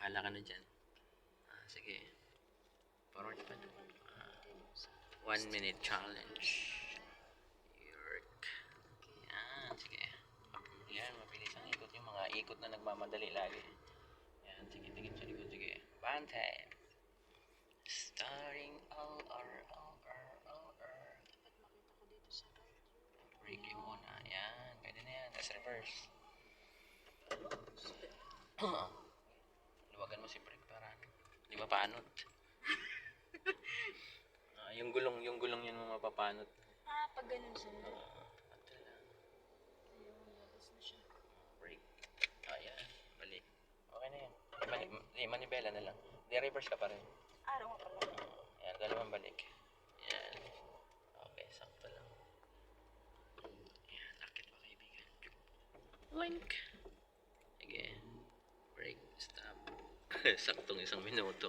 Bahala ka na dyan. Sige. Forward pa na. 1 minute challenge. York. Yan, sige. Yan, mabilis ang ikot yung mga ikot na nagmamadali lagi. Yan, sige, tingin sa likod. Sige. Bante. Starting over. Break yung muna. Yan, pwede na yan. Tapos reverse. Luwagan mo si brake para di mapanot. Yung gulong yun mo mapapanot. Pag ganun siya. Atal lang. Ayun, labas na siya. Brake. Ayan, balik. Okay na yan. Manibela na lang. Di-reverse ka pa rin. Araw nga pala. Ayan, dalawang balik. Ayan. Okay, sakto lang. Ayan, akit pa kaibigan. Link. Sige. Break. Stop. Saktong 1 minuto.